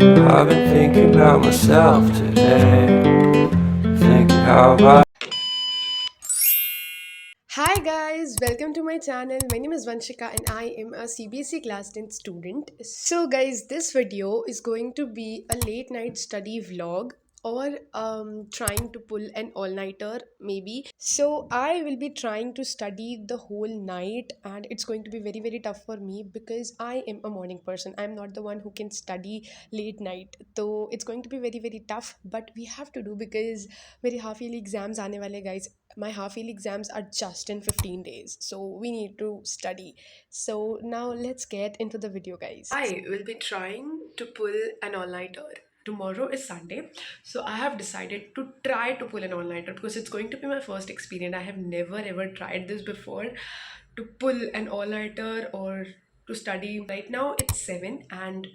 I've been thinking about myself today, thinking how I Hi guys, welcome to my channel. My name is Vanshika and I am a CBSE class 10 student. So guys, this video is going to be a late night study vlog or trying to pull an all-nighter maybe. So I will be trying to study the whole night and it's going to be very tough for me because I am a morning person. I'm not the one who can study late night. So it's going to be very tough, but we have to do because मेरे half yearly exams आने वाले guys. My half yearly exams are just in 15 days, so we need to study. So now let's get into the video, guys. I will be trying to pull an all-nighter. Tomorrow is Sunday, so I have decided to try to pull an all-nighter because it's going to be my first experience. I have never ever tried this before, to pull an all-nighter or to study. Right now it's 7 and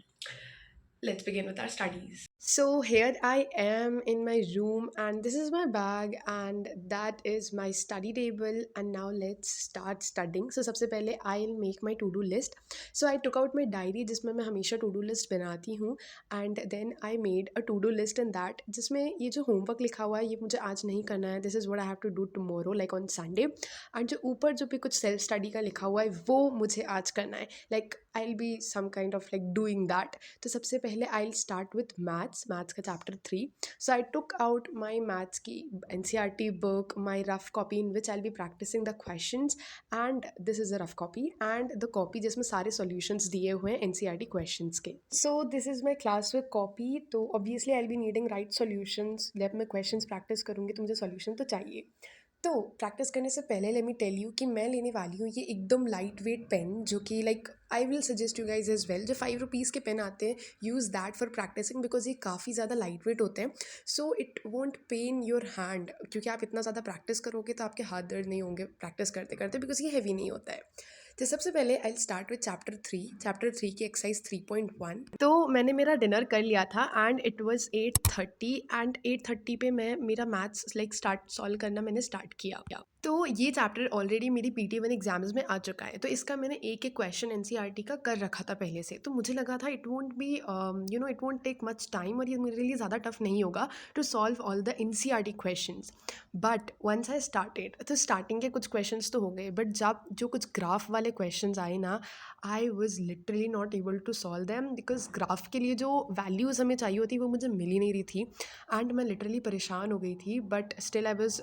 let's begin with our studies. So here I am in my room and this is my bag and that is my study table, and now let's start studying. So सबसे पहले I'll make my to do list. So I took out my diary जिसमें मैं हमेशा to do list बनाती हूँ, and then I made a to do list in that जिसमें ये जो homework लिखा हुआ है ये मुझे आज नहीं करना है. This is what I have to do tomorrow, like on Sunday. And जो ऊपर जो भी कुछ self study का लिखा हुआ है वो मुझे आज करना है. Like I'll be some kind of like doing that. तो सबसे पहले आई स्टार्ट विथ मैथ्स का chapter 3. So I took out my maths की NCERT book, my rough copy in which I be practising the questions, and this is a rough copy and the copy जिसमें सारे solutions दिए हुए हैं NCERT questions के. So this is my class with copy. तो obviously I be needing right solutions. जब मैं questions practice करूँगी तो मुझे सॉल्यूशन तो चाहिए. तो प्रैक्टिस करने से पहले लेट मी टेल यू कि मैं लेने वाली हूँ ये एकदम लाइट वेट पेन, जो कि like I will suggest you guys as well. जो 5 रुपीज़ के पेन आते हैं, use that for practising because ये काफ़ी ज़्यादा लाइट वेट होते हैं. So it won't pain your hand, क्योंकि आप इतना ज़्यादा प्रैक्टिस करोगे तो आपके हाथ दर्द नहीं होंगे प्रैक्टिस करते करते, बिकॉज ये हैवी नहीं होता है. तो सबसे पहले आई स्टार्ट विद चैप्टर 3 की एक्सरसाइज 3.1. तो मैंने मेरा डिनर कर लिया था एंड इट वाज 8:30, एंड 8:30 पे मैं मेरा मैथ्स लाइक स्टार्ट सॉल्व करना मैंने स्टार्ट किया. तो ये चैप्टर ऑलरेडी मेरी PT1 एग्जाम्स में आ चुका है, तो इसका मैंने एक एक क्वेश्चन NCERT का कर रखा था पहले से. तो मुझे लगा था it won't be it won't take much time और ये मेरे लिए ज़्यादा टफ नहीं होगा to solve all the NCERT questions. But once I started, तो स्टार्टिंग के कुछ क्वेश्चंस तो हो गए, बट जब जो कुछ ग्राफ वाले क्वेश्चंस आए ना, I was literally not able to solve them because graph के लिए जो वैल्यूज़ हमें चाहिए होती वो मुझे मिल ही नहीं रही थी. एंड मैं लिटरली परेशान हो गई थी, but still I was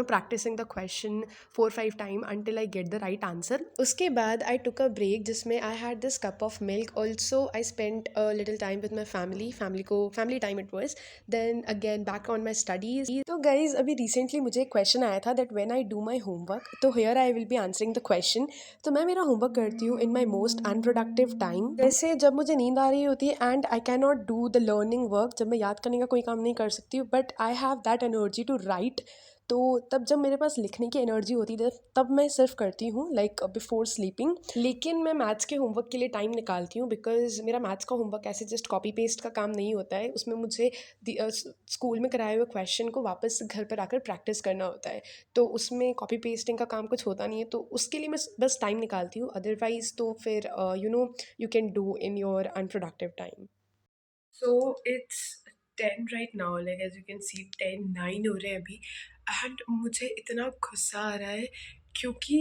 practicing the question 4-5 time until I get the right answer. उसके बाद I took a break जिसमें I had this cup of milk. Also I spent a little time with my family time it was. Then again back on my studies. तो guys अभी recently मुझे एक question आया था that when I do my homework, तो here I will be answering the question. तो मैं मेरा homework करती हूँ in my most unproductive time, जैसे जब मुझे नींद आ रही होती है and I cannot do the learning work, जब मैं याद करने का कोई काम नहीं कर सकती हूँ, but I have that energy to write. तो तब जब मेरे पास लिखने की एनर्जी होती है तब मैं सिर्फ करती हूँ लाइक बिफोर स्लीपिंग. लेकिन मैं मैथ्स के होमवर्क के लिए टाइम निकालती हूँ बिकॉज मेरा मैथ्स का होमवर्क ऐसे जस्ट कॉपी पेस्ट का काम नहीं होता है. उसमें मुझे स्कूल में कराए हुए क्वेश्चन को वापस घर पर आकर प्रैक्टिस करना होता है. तो उसमें कॉपी पेस्टिंग का काम कुछ होता नहीं है, तो उसके लिए मैं बस टाइम निकालती हूँ. अदरवाइज तो फिर you can do in your unproductive time. So it's 10 right now, like as you can see 10:09 हो रहे हैं अभी. एंड मुझे इतना गुस्सा आ रहा है क्योंकि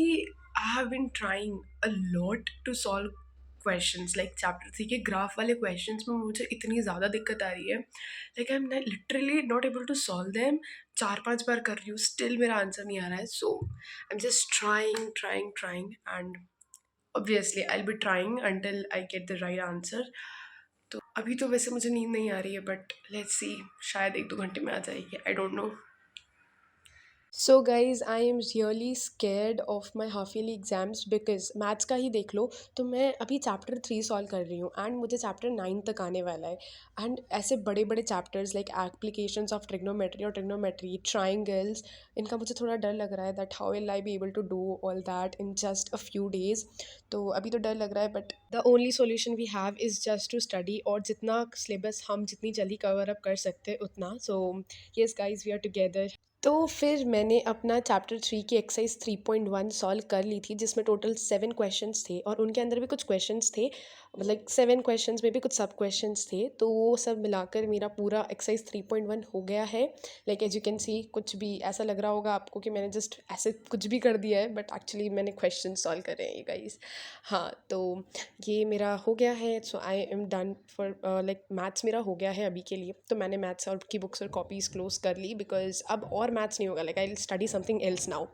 I have been trying a lot to solve questions like chapter 3 के ग्राफ वाले क्वेश्चंस में मुझे इतनी ज़्यादा दिक्कत आ रही है. Like I am literally not able to solve them. 4-5 बार कर रही हूँ, स्टिल मेरा आंसर नहीं आ रहा है. So I am just trying and obviously I will be trying until I get the right answer. तो अभी तो वैसे मुझे नींद नहीं आ रही है, बट लेट्स सी, शायद 1-2 घंटे में आ जाएगी, I don't know. So guys I am really scared of my half yearly exams because maths का ही देख लो, तो मैं अभी चैप्टर 3 सॉल्व कर रही हूँ एंड मुझे चैप्टर 9 तक आने वाला है. एंड ऐसे बड़े बड़े chapters like applications of trigonometry triangles, इनका मुझे थोड़ा डर लग रहा है that how will I be able to do all that in just a few days. तो अभी तो डर लग रहा है, but the only solution we have is just to study, और जितना सिलेबस हम जितनी जल्दी कवर अप कर सकते हैं उतना. So yes guys, we are together. तो फिर मैंने अपना चैप्टर 3 की एक्सरसाइज 3.1 सॉल्व कर ली थी जिसमें टोटल 7 क्वेश्चंस थे और उनके अंदर भी कुछ क्वेश्चंस थे मतलब 7 क्वेश्चंस में भी कुछ सब क्वेश्चंस थे, तो वो सब मिलाकर मेरा पूरा एक्सरसाइज 3.1 हो गया है। Like as you can see, कुछ भी ऐसा लग रहा होगा आपको कि मैंने जस्ट ऐसे कुछ भी कर दिया है, बट एक्चुअली मैंने क्वेश्चन सॉल्व करे हैं ये गाइस। हाँ, तो ये मेरा हो गया है। So I am done for like maths मेरा हो गया है अभी के लिए। तो मैंने मैथ्स और की बुक्स और कॉपीज़ क्लोज कर ली, बिकॉज अब और मैथ्स नहीं होगा। Like I will study something else now.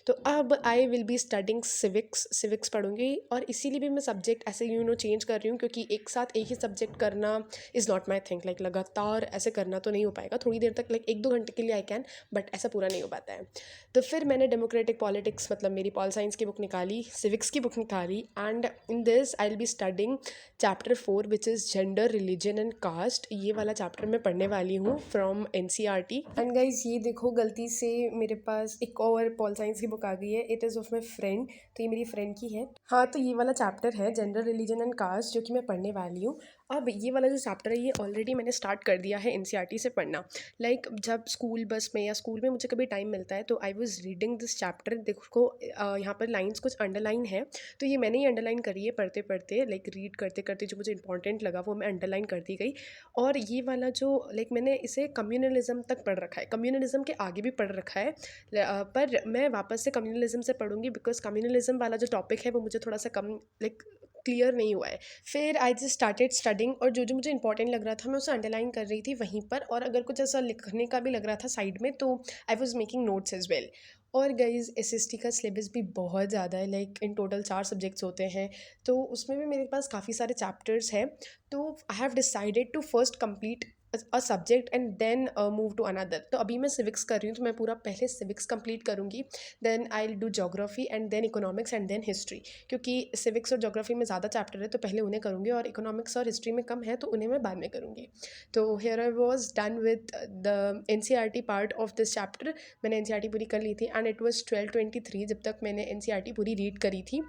तो अब I will be studying civics पढ़ूंगी, और इसीलिए भी मैं सब्जेक्ट ऐसे चेंज कर रही हूँ, क्योंकि एक साथ एक ही सब्जेक्ट करना is not my thing. Like लगातार ऐसे करना तो नहीं हो पाएगा, थोड़ी देर तक, लाइक 1-2 घंटे के लिए आई कैन, बट ऐसा पूरा नहीं हो पाता है। तो फिर मैंने डेमोक्रेटिक पॉलिटिक्स, मतलब मेरी पॉल साइंस की बुक निकाली, सिविक्स की बुक निकाली, and in this I will be studying chapter 4 which is gender, religion and caste. ये वाला चैप्टर मैं पढ़ने वाली हूँ फ्रॉम NCERT। एंड गाइज ये देखो, गलती से मेरे पास एक और पॉल साइंस की बुक आ गई है। It is of my friend, तो ये मेरी फ्रेंड की है। हाँ, तो ये वाला चैप्टर है जेंडर, रिलीजन एंड कास्ट, जो कि मैं पढ़ने वाली हूँ। अब ये वाला जो चैप्टर है, ये ऑलरेडी मैंने स्टार्ट कर दिया है NCERT से पढ़ना। लाइक जब स्कूल बस में या स्कूल में मुझे कभी टाइम मिलता है, तो I was reading this chapter. देखो यहाँ पर लाइन्स कुछ अंडरलाइन है, तो ये मैंने ही अंडरलाइन करी है पढ़ते पढ़ते। लाइक रीड करते करते जो मुझे इंपॉर्टेंट लगा वो मैं अंडरलाइन करती गई। और ये वाला जो, लाइक मैंने इसे कम्युनलिज्म तक पढ़ रखा है, कम्युनलिज्म के आगे भी पढ़ रखा है, पर मैं वापस से कम्युनलिज्म से पढ़ूंगी, बिकॉज कम्युनलिज्म वाला जो टॉपिक है वो मुझे थोड़ा सा कम लाइक क्लियर नहीं हुआ है। फिर आई जस्ट स्टार्टेड स्टडिंग, और जो जो मुझे इंपॉर्टेंट लग रहा था मैं उसे अंडरलाइन कर रही थी वहीं पर, और अगर कुछ ऐसा लिखने का भी लग रहा था साइड में, तो I was making notes as well. और गाइज SST का सिलेबस भी बहुत ज़्यादा है। लाइक इन टोटल 4 सब्जेक्ट्स होते हैं, तो उसमें भी मेरे पास काफ़ी सारे चैप्टर्स हैं। तो I have decided to first complete a subject and then move to another. तो अभी मैं सिविक्स कर रही हूँ, तो मैं पूरा पहले सिविक्स कंप्लीट करूँगी, then I will do geography and then economics and then history. क्योंकि सिविक्स और जोग्राफी में ज़्यादा चैप्टर है, तो पहले उन्हें करूँगी, और इकोनॉमिक्स और हिस्ट्री में कम है, तो उन्हें मैं बाद में करूँगी। तो here I was done with the NCERT part of this chapter. मैंने NCERT पूरी कर ली थी, एंड इट वॉज 12:23 जब तक मैंने NCERT पूरी रीड करी थी।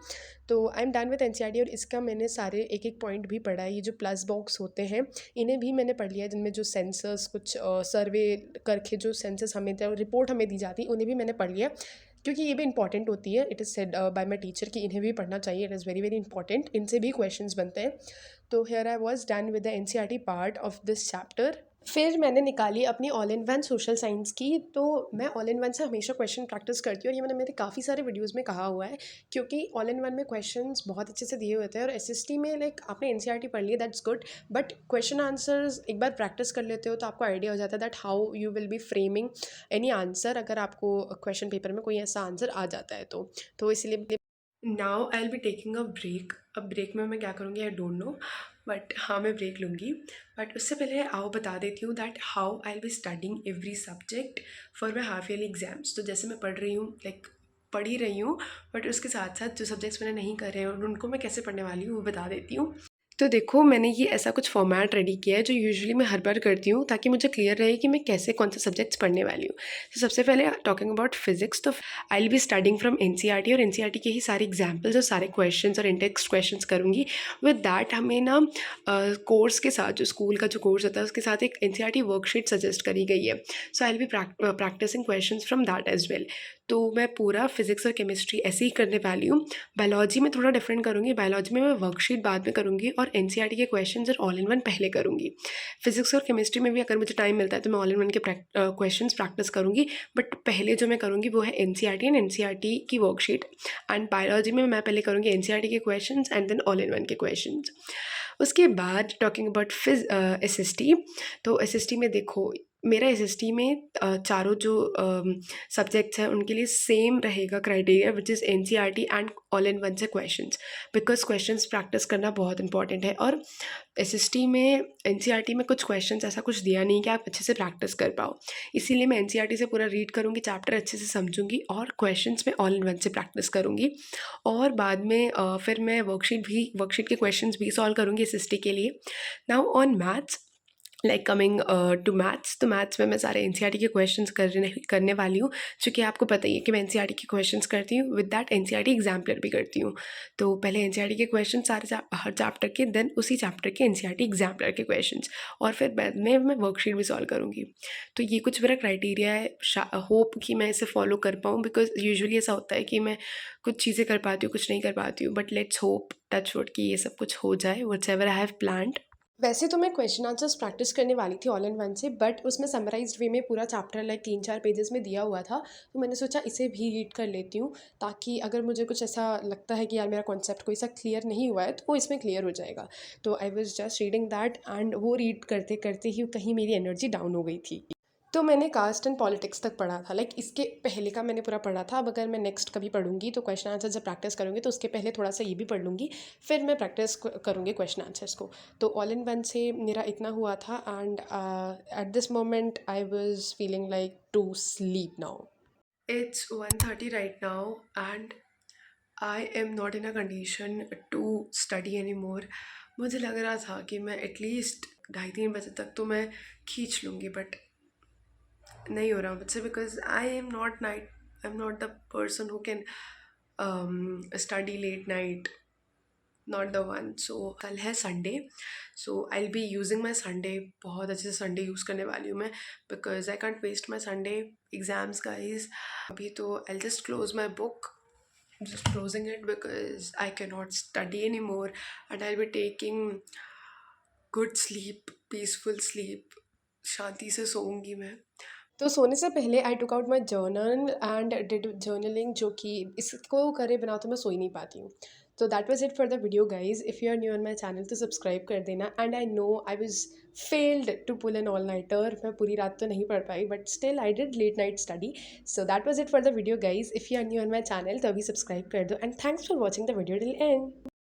तो आई एम डन विद NCERT, और इसका मैंने सारे एक एक पॉइंट भी पढ़ा है। ये जो प्लस बॉक्स होते हैं, इन्हें भी मैंने पढ़ लिया है, जिनमें जो सेंसस कुछ सर्वे करके जो सेंसस हमें रिपोर्ट हमें दी जाती है, उन्हें भी मैंने पढ़ लिया, क्योंकि ये भी इंपॉर्टेंट होती है। It is said bye my teacher कि इन्हें भी पढ़ना चाहिए, it is very very important, इनसे भी क्वेश्चंस बनते हैं। तो here I was done with the NCERT part of this chapter. फिर मैंने निकाली अपनी all in one social science की। तो मैं ऑल इन वन से हमेशा क्वेश्चन प्रैक्टिस करती हूँ, और ये मैंने मेरे काफ़ी सारे वीडियोज़ में कहा हुआ है, क्योंकि ऑल इन वन में क्वेश्चंस बहुत अच्छे से दिए होते हैं। और SST में लाइक आपने NCERT पढ़ लिया, that's good, but question answers एक बार प्रैक्टिस कर लेते हो तो आपको आइडिया हो जाता है that how you will be framing any answer, अगर आपको क्वेश्चन पेपर में कोई ऐसा आंसर आ जाता है तो इसलिए now I will be taking a break. अब ब्रेक में मैं क्या करूँगी आई डोंट नो, बट हाँ मैं ब्रेक लूँगी। बट उससे पहले आओ बता देती हूँ that how I will be studying every subject for my half yearly exams. तो जैसे मैं पढ़ रही हूँ, लाइक पढ़ ही रही हूँ, बट उसके साथ साथ जो सब्जेक्ट्स मैंने नहीं करे हैं और उनको मैं कैसे पढ़ने वाली हूँ वो बता देती हूँ। तो देखो, मैंने ये ऐसा कुछ फॉर्मेट रेडी किया है जो यूजुअली मैं हर बार करती हूँ, ताकि मुझे क्लियर रहे कि मैं कैसे कौन से सब्जेक्ट्स पढ़ने वाली हूँ। तो सबसे पहले टॉकिंग अबाउट फिजिक्स, तो आई will be studying from NCERT, और NCERT के ही सारे एग्जाम्पल्स और सारे क्वेश्चंस और इंटेक्स्ट क्वेश्चंस करूँगी। विद दैट हमें ना कोर्स के साथ, जो स्कूल का जो कोर्स होता है उसके साथ एक NCERT वर्कशीट सजेस्ट करी गई है। So I will be practising question from that as well. तो मैं पूरा फिजिक्स और केमिस्ट्री ऐसे ही करने वाली हूँ। बायोलॉजी में थोड़ा डिफरेंट करूँगी, बायोलॉजी में मैं वर्कशीट बाद में करूँगी, और NCERT के क्वेश्चंस और ऑल इन वन पहले करूँगी। फिजिक्स और केमिस्ट्री में भी अगर मुझे टाइम मिलता है तो मैं ऑल इन वन के क्वेश्चंस प्रैक्टिस करूँगी, बट पहले जो मैं करूँगी वो है NCERT एंड NCERT की वर्कशीट। एंड बायोलॉजी में मैं पहले करूँगी NCERT के questions and then all in one के क्वेश्चंस। उसके बाद टॉकिंग अबाउट SST, तो SST में देखो, मेरा SST में चारों जो सब्जेक्ट्स हैं उनके लिए सेम रहेगा criteria, which is NCERT and all in one से क्वेश्चंस, बिकॉज क्वेश्चंस प्रैक्टिस करना बहुत इंपॉर्टेंट है। और SST में NCERT में कुछ क्वेश्चंस ऐसा कुछ दिया नहीं कि आप अच्छे से प्रैक्टिस कर पाओ, इसीलिए मैं NCERT से पूरा रीड करूँगी, चैप्टर अच्छे से समझूंगी, और क्वेश्चंस में ऑल इन वन से प्रैक्टिस करूँगी। और बाद में फिर मैं वर्कशीट के क्वेश्चंस भी सॉल्व करूँगी SST के लिए। Now on maths, like coming to maths, तो मैथ्स में मैं सारे एनसीईआरटी के क्वेश्चंस करने वाली हूँ, चूँकि आपको पता ही है कि मैं एनसीईआरटी के क्वेश्चंस करती हूँ, विद दैट एनसीईआरटी एग्जाम्पलर भी करती हूँ। तो पहले एनसीईआरटी के क्वेश्चन सारे हर चैप्टर के, देन उसी चैप्टर के एनसीईआरटी एग्जाम्पलर के क्वेश्चंस, और फिर बाद में मैं वर्कशीट भी सॉल्व करूँगी। तो ये कुछ मेरा क्राइटेरिया है, होप कि मैं इसे फॉलो कर पाऊँ, बिकॉज यूजुअली ऐसा होता है कि मैं कुछ चीज़ें कर पाती हूँ, कुछ नहीं कर पाती हूँ, but let's hope, touch wood, कि ये सब कुछ हो जाए, व्हाटएवर आई हैव प्लान्ड। वैसे तो मैं क्वेश्चन आंसर्स प्रैक्टिस करने वाली थी ऑल इन वन से, बट उसमें समराइज्ड वे में पूरा चैप्टर लाइक 3-4 पेजेस में दिया हुआ था, तो मैंने सोचा इसे भी रीड कर लेती हूँ, ताकि अगर मुझे कुछ ऐसा लगता है कि यार मेरा कॉन्सेप्ट कोई सा क्लियर नहीं हुआ है, तो वो इसमें क्लियर हो जाएगा। तो I was just reading that, and वो रीड करते करते ही कहीं मेरी एनर्जी डाउन हो गई थी। तो मैंने कास्ट एंड पॉलिटिक्स तक पढ़ा था, लाइक इसके पहले का मैंने पूरा पढ़ा था। अब अगर मैं नेक्स्ट कभी पढ़ूंगी तो क्वेश्चन आंसर जब प्रैक्टिस करूँगी तो उसके पहले थोड़ा सा ये भी पढ़ लूँगी, फिर मैं प्रैक्टिस करूँगी क्वेश्चन आंसर्स को। तो ऑल इन वन से मेरा इतना हुआ था, and at this moment I was feeling like to sleep now. It's 1:30 right now, and I am not in a condition to study anymore. मुझे लग रहा था कि मैं एटलीस्ट 2:30-3 बजे तक तो मैं खींच लूँगी, बट नहीं हो रहा मुझसे, because I am not the person who can study late night, not the one. So कल है Sunday, so I will be using my Sunday, बहुत अच्छे से संडे यूज़ करने वाली हूँ मैं, because I can't waste my Sunday exams guys. अभी तो I just close my book, just closing it, because I cannot study anymore, and I'll be taking good sleep, peaceful sleep, शांति से सोऊंगी मैं। तो सोने से पहले I took out my journal and did journaling, जो कि इसको करे बिना तो मैं सो ही नहीं पाती हूँ। तो that was it for the video guys. If you are new on my channel तो सब्सक्राइब कर देना, and I know I was failed to pull an all nighter, मैं पूरी रात तो नहीं पढ़ पाई, but still I did late night study. So that was it for the video guys. If you are new on my channel तो अभी subscribe कर दो, and thanks for watching the video till and.